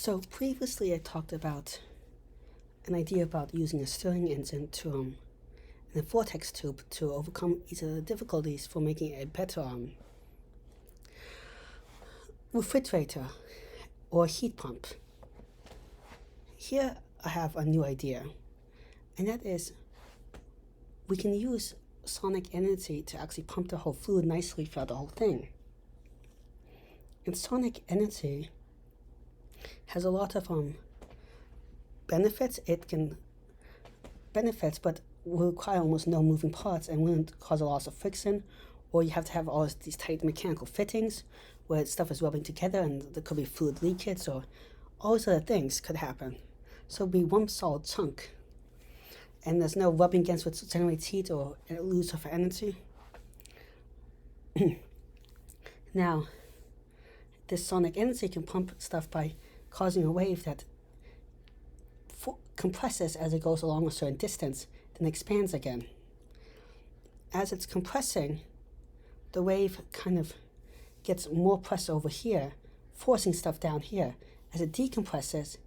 So previously I talked about an idea about using a stirring engine and a vortex tube to overcome each of the difficulties for making a better refrigerator or heat pump. Here I have a new idea, and that is we can use sonic energy to actually pump the whole fluid nicely throughout the whole thing. And sonic energy has a lot of benefits. It can benefits, but will require almost no moving parts and wouldn't cause a loss of friction, or you have to have all these tight mechanical fittings where stuff is rubbing together and there could be fluid leakage or all these other things could happen. So it'd be one solid chunk, and there's no rubbing against which generates heat or lose of energy. Now, this sonic energy can pump stuff by causing a wave that compresses as it goes along a certain distance, then expands again. As it's compressing, the wave kind of gets more pressure over here, forcing stuff down here. As it decompresses,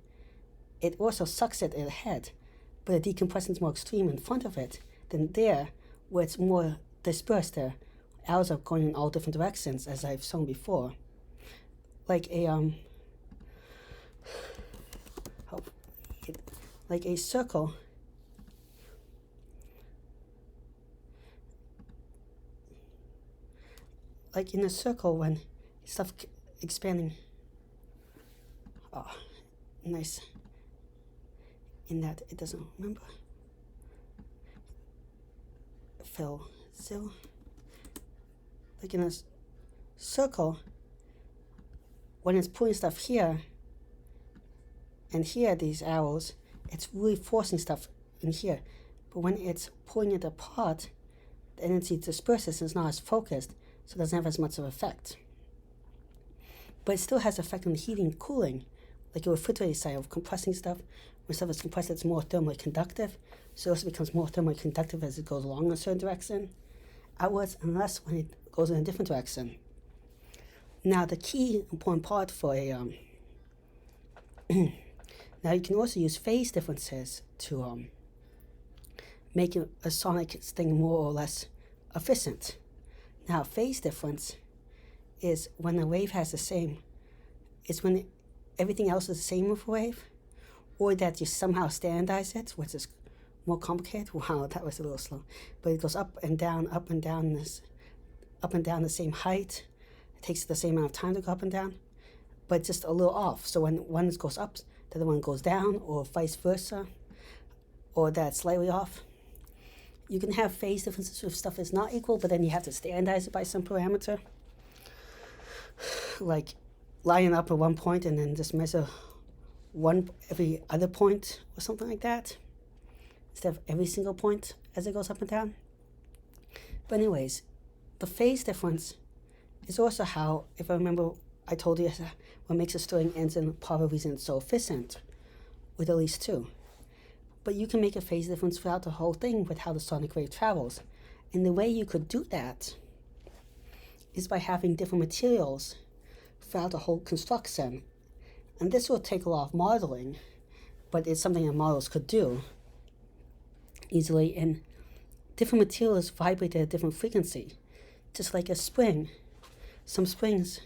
it also sucks it ahead, but the decompression is more extreme in front of it than there, where it's more dispersed. The arrows are going in all different directions, as I've shown before. Like a circle. Like in a circle when stuff expanding. Oh, nice. In that it doesn't remember. Like in a circle, when it's pulling stuff here and here, these arrows, it's really forcing stuff in here. But when it's pulling it apart, the energy disperses and it's not as focused, so it doesn't have as much of an effect. But it still has effect on the heating and cooling, like a refrigerator side of compressing stuff. When stuff is compressed, it's more thermally conductive, so it also becomes more thermally conductive as it goes along a certain direction, outwards, and less when it goes in a different direction. Now, the key important part for now you can also use phase differences to make a sonic thing more or less efficient. Now, phase difference is when a wave has the same, it's when everything else is the same with a wave, or that you somehow standardize it, which is more complicated. Wow, that was a little slow. But it goes up and down the same height. It takes the same amount of time to go up and down, but just a little off. So when one goes up, the other one goes down, or vice versa, or that's slightly off. You can have phase differences if stuff is not equal, but then you have to standardize it by some parameter. Like line up at one point and then just measure every other point or something like that, instead of every single point as it goes up and down. But anyways, the phase difference is also how, if I remember, I told you what makes a stirring engine part of the reason it's so efficient, with at least two. But you can make a phase difference throughout the whole thing with how the sonic wave travels. And the way you could do that is by having different materials throughout the whole construction. And this will take a lot of modeling, but it's something that models could do easily. And different materials vibrate at a different frequency, just like a spring. Some springs,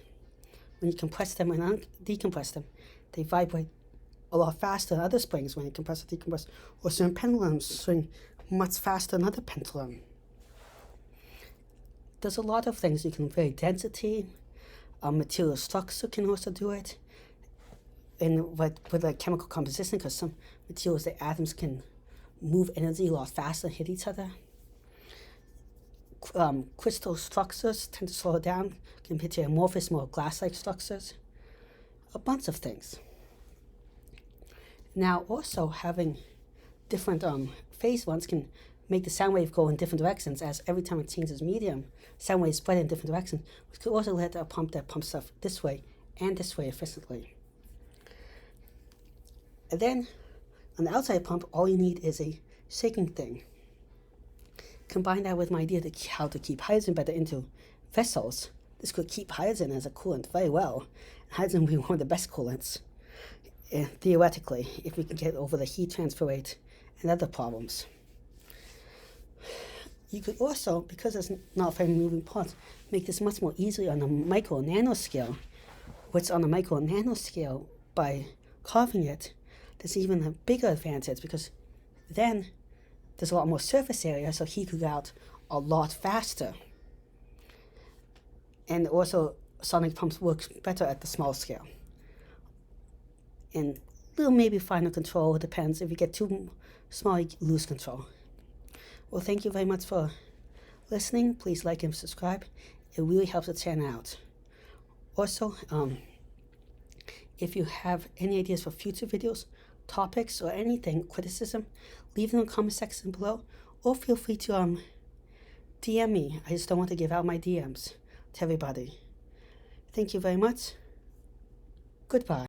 when you compress them and decompress them, they vibrate a lot faster than other springs when you compress or decompress. Or certain pendulums swing much faster than other pendulum. There's a lot of things you can vary density. Material structure can also do it. And with like chemical composition, because some materials, the atoms can move energy a lot faster and hit each other. Crystal structures tend to slow down compared to amorphous, more glass-like structures. A bunch of things. Now, also having different phase ones can make the sound wave go in different directions, as every time it changes medium, sound waves spread in different directions, which could also lead to a pump that pumps stuff this way and this way efficiently. And then, on the outside pump, all you need is a shaking thing. Combine that with my idea to how to keep hydrogen better into vessels. This could keep hydrogen as a coolant very well. Hydrogen would be one of the best coolants. theoretically, if we can get over the heat transfer rate and other problems. You could also, because it's not very moving parts, make this much more easily on a micro nano scale. What's on a micro nano scale, by carving it, there's even a bigger advantage, because then there's a lot more surface area, so heat could go out a lot faster. And also, sonic pumps work better at the small scale. And little maybe finer control, it depends. If you get too small, you lose control. Well, thank you very much for listening. Please like and subscribe. It really helps the channel out. Also, if you have any ideas for future videos, topics, or anything, criticism, leave them in the comment section below, or feel free to DM me. I just don't want to give out my DMs to everybody. Thank you very much. Goodbye.